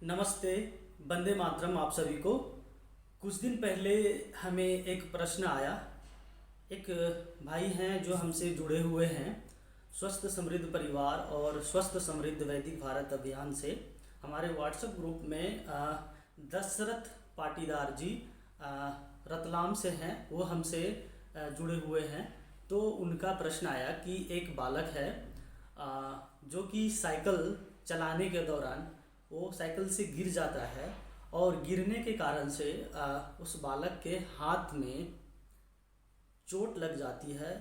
नमस्ते। वंदे मातरम आप सभी को। कुछ दिन पहले हमें एक प्रश्न आया। एक भाई हैं जो हमसे जुड़े हुए हैं स्वस्थ समृद्ध परिवार और स्वस्थ समृद्ध वैदिक भारत अभियान से। हमारे व्हाट्सएप ग्रुप में दशरथ पाटीदार जी अ, रतलाम से हैं, वो हमसे जुड़े हुए हैं। तो उनका प्रश्न आया कि एक बालक है जो कि साइकिल चलाने के दौरान वो साइकिल से गिर जाता है और गिरने के कारण से उस बालक के हाथ में चोट लग जाती है।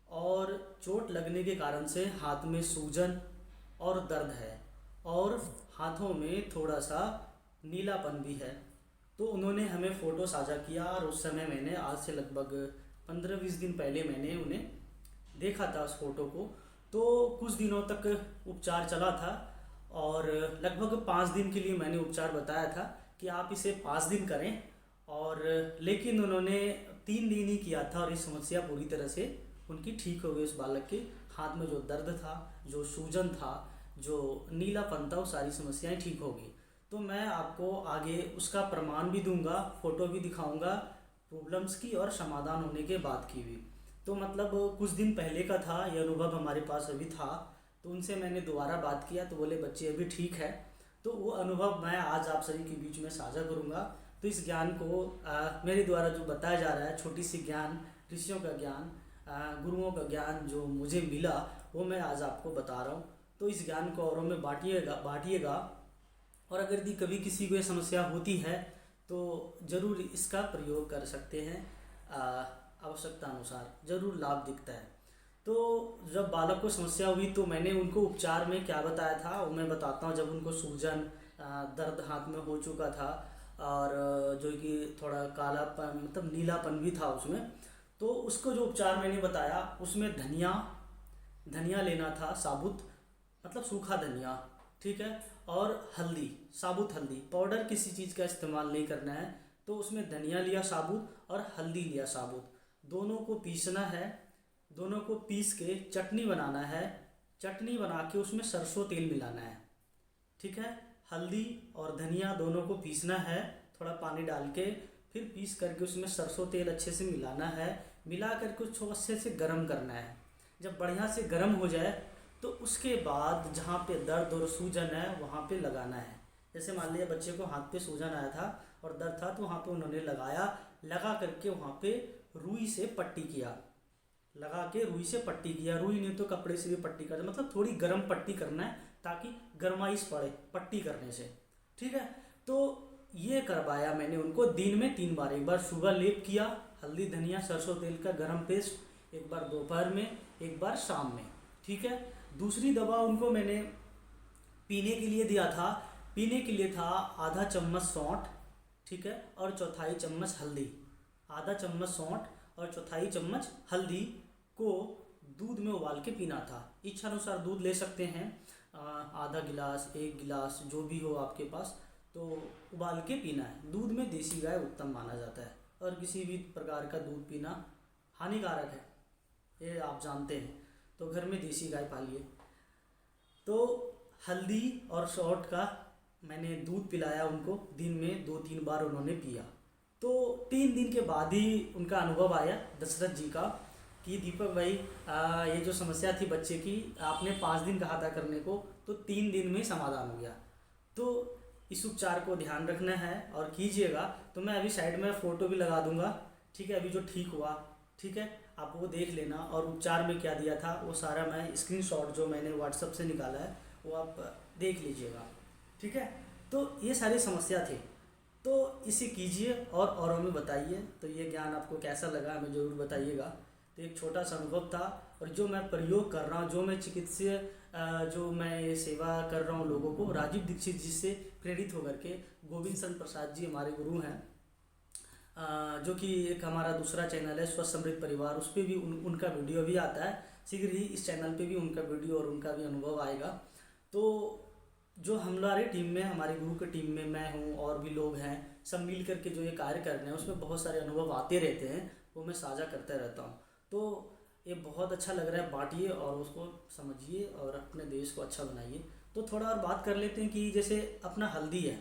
और चोट लगने के कारण से हाथ में सूजन और दर्द है और हाथों में थोड़ा सा नीलापन भी है। तो उन्होंने हमें फ़ोटो साझा किया और उस समय मैंने आज से लगभग 15-20 दिन पहले मैंने उन्हें देखा था उस फोटो को। तो कुछ दिनों तक उपचार चला था और लगभग 5 दिन के लिए मैंने उपचार बताया था कि आप इसे 5 दिन करें। और लेकिन उन्होंने 3 दिन ही किया था और ये समस्या पूरी तरह से उनकी ठीक हो गई। उस बालक के हाथ में जो दर्द था, जो सूजन था, जो नीलापन था, वो सारी समस्याएं ठीक हो गई। तो मैं आपको आगे उसका प्रमाण भी दूंगा, फोटो भी दिखाऊंगा प्रॉब्लम्स की और समाधान होने के बाद की भी। तो मतलब कुछ दिन पहले का था ये अनुभव, हमारे पास अभी था। तो उनसे मैंने दोबारा बात किया तो बोले बच्चे अभी ठीक है। तो वो अनुभव मैं आज आप सभी के बीच में साझा करूंगा। तो इस ज्ञान को मेरे द्वारा जो बताया जा रहा है, छोटी सी ज्ञान, ऋषियों का ज्ञान, गुरुओं का ज्ञान जो मुझे मिला, वो मैं आज आपको बता रहा हूँ। तो इस ज्ञान को औरों में बांटिएगा बांटिएगा। और अगर यदि कभी किसी को ये समस्या होती है तो ज़रूर इसका प्रयोग कर सकते हैं। आवश्यकता अनुसार ज़रूर लाभ दिखता है। तो जब बालक को समस्या हुई तो मैंने उनको उपचार में क्या बताया था वो मैं बताता हूँ। जब उनको सूजन, दर्द हाथ में हो चुका था और जो कि थोड़ा कालापन मतलब नीलापन भी था उसमें, तो उसको जो उपचार मैंने बताया उसमें धनिया धनिया लेना था साबुत, मतलब सूखा धनिया, ठीक है। और हल्दी, साबुत हल्दी, पाउडर किसी चीज़ का इस्तेमाल नहीं करना है। तो उसमें धनिया लिया साबुत और हल्दी लिया साबुत, दोनों को पीसना है। दोनों को पीस के चटनी बनाना है। चटनी बना के उसमें सरसों तेल मिलाना है, ठीक है। हल्दी और धनिया दोनों को पीसना है थोड़ा पानी डाल के। फिर पीस करके उसमें सरसों तेल अच्छे से मिलाना है। मिला करके उसको अच्छे से गर्म करना है। जब बढ़िया से गर्म हो जाए तो उसके बाद जहाँ पे दर्द और सूजन है वहाँ पे लगाना है। जैसे मान लिया बच्चे को हाथ पे सूजन आया था और दर्द था तो वहाँ पे उन्होंने लगाया, लगा करके वहाँ पे रुई से पट्टी किया, लगा के रुई से पट्टी किया। रुई नहीं तो कपड़े से भी पट्टी कर, मतलब थोड़ी गर्म पट्टी करना है ताकि गर्माइश पड़े पट्टी करने से, ठीक है। तो ये करवाया मैंने उनको दिन में 3 बार। एक बार सुबह लेप किया हल्दी धनिया सरसों तेल का गरम पेस्ट, एक बार दोपहर में, एक बार शाम में, ठीक है। दूसरी दवा उनको मैंने पीने के लिए दिया था। पीने के लिए था आधा चम्मच सौंठ, ठीक है, और चौथाई चम्मच हल्दी। आधा चम्मच सौंठ और चौथाई चम्मच हल्दी को दूध में उबाल के पीना था। इच्छा अनुसार दूध ले सकते हैं, आधा गिलास, 1 गिलास, जो भी हो आपके पास। तो उबाल के पीना है। दूध में देसी गाय उत्तम माना जाता है और किसी भी प्रकार का दूध पीना हानिकारक है, ये आप जानते हैं। तो घर में देसी गाय पालिए। तो हल्दी और सौंठ का मैंने दूध पिलाया उनको, दिन में 2-3 बार उन्होंने पिया। तो 3 दिन के बाद ही उनका अनुभव आया दशरथ जी का कि दीपक भाई, ये जो समस्या थी बच्चे की, आपने 5 दिन कहा था करने को, तो 3 दिन में समाधान हो गया। तो इस उपचार को ध्यान रखना है और कीजिएगा। तो मैं अभी साइड में फ़ोटो भी लगा दूंगा, ठीक है, अभी जो ठीक हुआ, ठीक है, आप वो देख लेना। और उपचार में क्या दिया था वो सारा मैं स्क्रीनशॉट जो मैंने व्हाट्सएप से निकाला है वो आप देख लीजिएगा, ठीक है। तो ये सारी समस्या थी। तो इसे कीजिए और औरों में बताइए। तो ये ज्ञान आपको कैसा लगा हमें ज़रूर बताइएगा। तो एक छोटा सा अनुभव था और जो मैं प्रयोग कर रहा हूँ, जो मैं चिकित्सीय जो मैं सेवा कर रहा हूँ लोगों को, राजीव दीक्षित जी से प्रेरित होकर के। गोविंद चंद्र प्रसाद जी हमारे गुरु हैं, जो कि एक हमारा दूसरा चैनल है स्वस्थ समृद्ध परिवार, उस पर भी उनका वीडियो भी आता है। शीघ्र ही इस चैनल पे भी उनका वीडियो और उनका भी अनुभव आएगा। तो जो हमारी टीम में, हमारे गुरु की टीम में मैं हूँ और भी लोग हैं, सब मिल करके जो ये कार्य कर रहे हैं उसमें बहुत सारे अनुभव आते रहते हैं, वो मैं साझा करता रहता हूँ। तो ये बहुत अच्छा लग रहा है, बांटिए और उसको समझिए और अपने देश को अच्छा बनाइए। तो थोड़ा और बात कर लेते हैं कि जैसे अपना हल्दी है,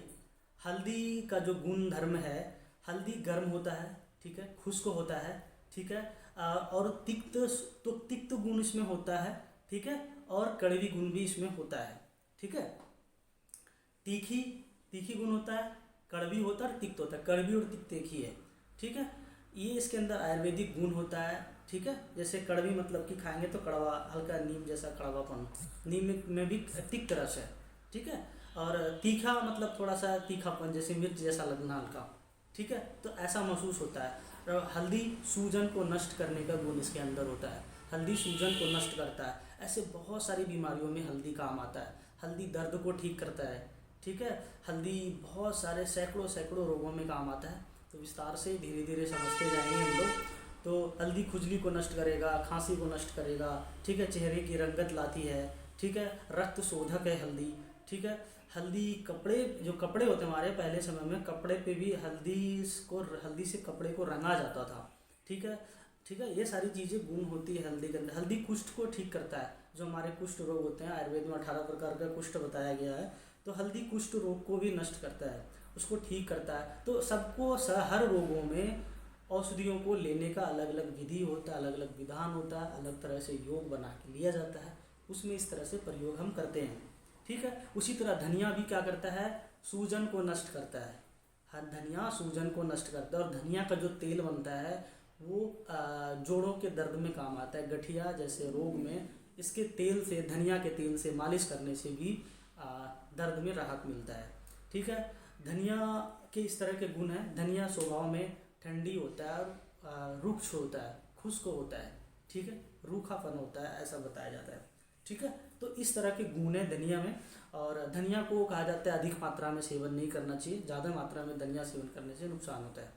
हल्दी का जो गुण धर्म है, हल्दी गर्म होता है, ठीक है, खुश्क होता है, ठीक है, और तिक्त, तो तिक्त गुण इसमें होता है, ठीक है, और कड़वी गुण भी इसमें होता है, ठीक है। तीखी, तीखी गुण होता है, कड़वी होता है और तिक्त होता है, कड़वी और तिक्त एक ही है, ठीक है। ये इसके अंदर आयुर्वेदिक गुण होता है, ठीक है। जैसे कड़वी मतलब कि खाएंगे तो कड़वा, हल्का नीम जैसा कड़वापन, नीम में भी तिक्त रस है, ठीक है। और तीखा मतलब थोड़ा सा तीखापन, जैसे मिर्च जैसा लगना हल्का, ठीक है, तो ऐसा महसूस होता है। और हल्दी सूजन को नष्ट करने का गुण इसके अंदर होता है, हल्दी सूजन को नष्ट करता है। ऐसे बहुत सारी बीमारियों में हल्दी काम आता है। हल्दी दर्द को ठीक करता है, ठीक है। हल्दी बहुत सारे सैकड़ों सैकड़ों रोगों में काम आता है। तो विस्तार से धीरे धीरे समझते जाएंगे हम लोग। तो हल्दी खुजली को नष्ट करेगा, खांसी को नष्ट करेगा, ठीक है, चेहरे की रंगत लाती है, ठीक है, रक्त शोधक है हल्दी, ठीक है। हल्दी कपड़े, जो कपड़े होते हैं हमारे पहले समय में, कपड़े पे भी हल्दी से कपड़े को रंगा जाता था, ठीक है, ठीक है। ये सारी चीज़ें गुण होती है हल्दी के अंदर। हल्दी कुष्ठ को ठीक करता है, जो हमारे कुष्ठ रोग होते हैं, आयुर्वेद में 18 प्रकार का कुष्ठ बताया गया है, तो हल्दी कुष्ठ रोग को भी नष्ट करता है, उसको ठीक करता है। तो सबको हर रोगों में औषधियों को लेने का अलग अलग विधि होता है, अलग अलग विधान होता है, अलग तरह से योग बना के लिया जाता है, उसमें इस तरह से प्रयोग हम करते हैं, ठीक है। उसी तरह धनिया भी क्या करता है, सूजन को नष्ट करता है। हर धनिया सूजन को नष्ट करता है। और धनिया का जो तेल बनता है वो जोड़ों के दर्द में काम आता है, गठिया जैसे रोग में इसके तेल से, धनिया के तेल से मालिश करने से भी दर्द में राहत मिलता है, ठीक है। धनिया के इस तरह के गुण हैं। धनिया स्वभाव में ठंडी होता है और रुक्ष होता है, खुश्क होता है, ठीक है, रूखापन होता है, ऐसा बताया जाता है, ठीक है। तो इस तरह के गुण है धनिया में। और धनिया को कहा जाता है अधिक मात्रा में सेवन नहीं करना चाहिए, ज़्यादा मात्रा में धनिया सेवन करने से नुकसान होता है,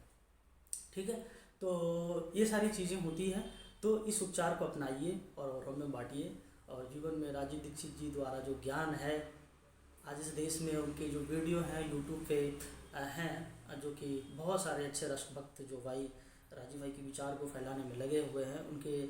ठीक है। तो ये सारी चीज़ें होती हैं। तो इस उपचार को अपनाइए और औरों में बांटिए। और जीवन में राजीव दीक्षित जी द्वारा जो ज्ञान है, आज इस देश में उनके जो वीडियो हैं यूट्यूब पे हैं, जो कि बहुत सारे अच्छे राष्ट्रभक्त जो भाई राजीव भाई के विचार को फैलाने में लगे हुए हैं, उनके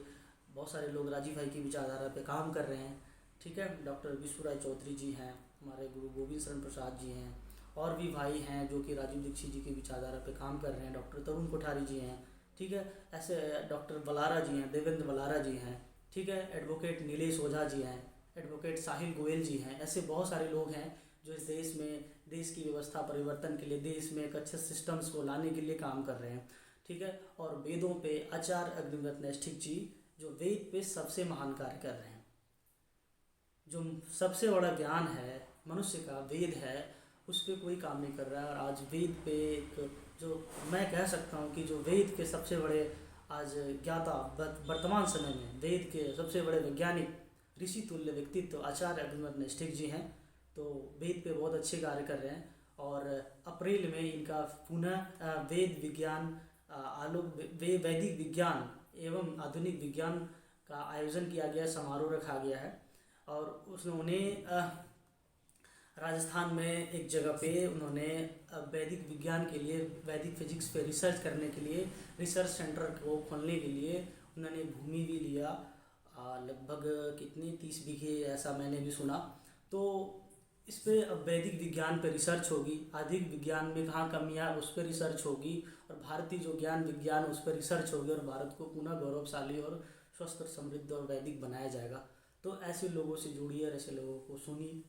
बहुत सारे लोग राजीव भाई की विचारधारा पे काम कर रहे हैं, ठीक है। डॉक्टर विश्वराय चौधरी जी हैं, हमारे गुरु गोविंद शरण प्रसाद जी हैं, और भी भाई हैं जो कि राजीव दीक्षित जी की विचारधारा पे काम कर रहे हैं, डॉक्टर तरुण कोठारी जी हैं, ठीक है। ऐसे डॉक्टर बलारा जी हैं, देवेंद्र बलारा जी हैं, ठीक है। एडवोकेट नीलेश ओझा जी हैं, एडवोकेट साहिल गोयल जी हैं। ऐसे बहुत सारे लोग हैं जो इस देश में देश की व्यवस्था परिवर्तन के लिए, देश में एक अच्छे सिस्टम्स को लाने के लिए काम कर रहे हैं, ठीक है। और वेदों पे आचार्य अग्निव्रत नैष्ठिक जी जो वेद पे सबसे महान कार्य कर रहे हैं। जो सबसे बड़ा ज्ञान है मनुष्य का, वेद है, उस पर कोई काम नहीं कर रहा है। और आज वेद पे एक, जो मैं कह सकता हूँ कि जो वेद के सबसे बड़े आज ज्ञाता वर्तमान समय में, वेद के सबसे बड़े वैज्ञानिक ऋषि तुल्य व्यक्तित्व आचार्य अग्निव्रत नैष्ठिक जी हैं। तो वेद पे बहुत अच्छे कार्य कर रहे हैं। और अप्रैल में इनका पुनः वेद विज्ञान वैदिक विज्ञान एवं आधुनिक विज्ञान का आयोजन किया गया, समारोह रखा गया है। और उन्होंने राजस्थान में एक जगह पे उन्होंने वैदिक विज्ञान के लिए, वैदिक फिजिक्स पे रिसर्च करने के लिए, रिसर्च सेंटर को खोलने के लिए उन्होंने भूमि भी लिया, लगभग कितनी 30 बीघे ऐसा मैंने भी सुना। तो इस पे अब वैदिक विज्ञान पे रिसर्च होगी, आधुनिक विज्ञान में कहाँ कमियाँ उस पर रिसर्च होगी, और भारतीय जो ज्ञान विज्ञान उस पर रिसर्च होगी, और भारत को पुनः गौरवशाली और स्वस्थ, समृद्ध और वैदिक बनाया जाएगा। तो ऐसे लोगों से जुड़िए और ऐसे लोगों को सुनिए,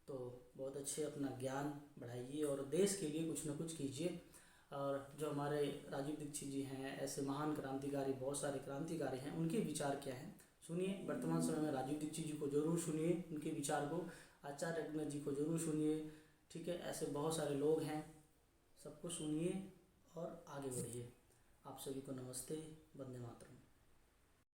तो बहुत अच्छे अपना ज्ञान बढ़ाइए और देश के लिए कुछ न कुछ कीजिए। और जो हमारे राजीव दीक्षित जी हैं, ऐसे महान क्रांतिकारी, बहुत सारे क्रांतिकारी हैं, उनके विचार क्या हैं सुनिए। वर्तमान समय में राजीव दीक्षित जी को जरूर सुनिए, उनके विचार को, आचार्य अग्निव्रत जी को जरूर सुनिए, ठीक है। ऐसे बहुत सारे लोग हैं, सबको सुनिए और आगे बढ़िए। आप सभी को नमस्ते, वंदे मातरम।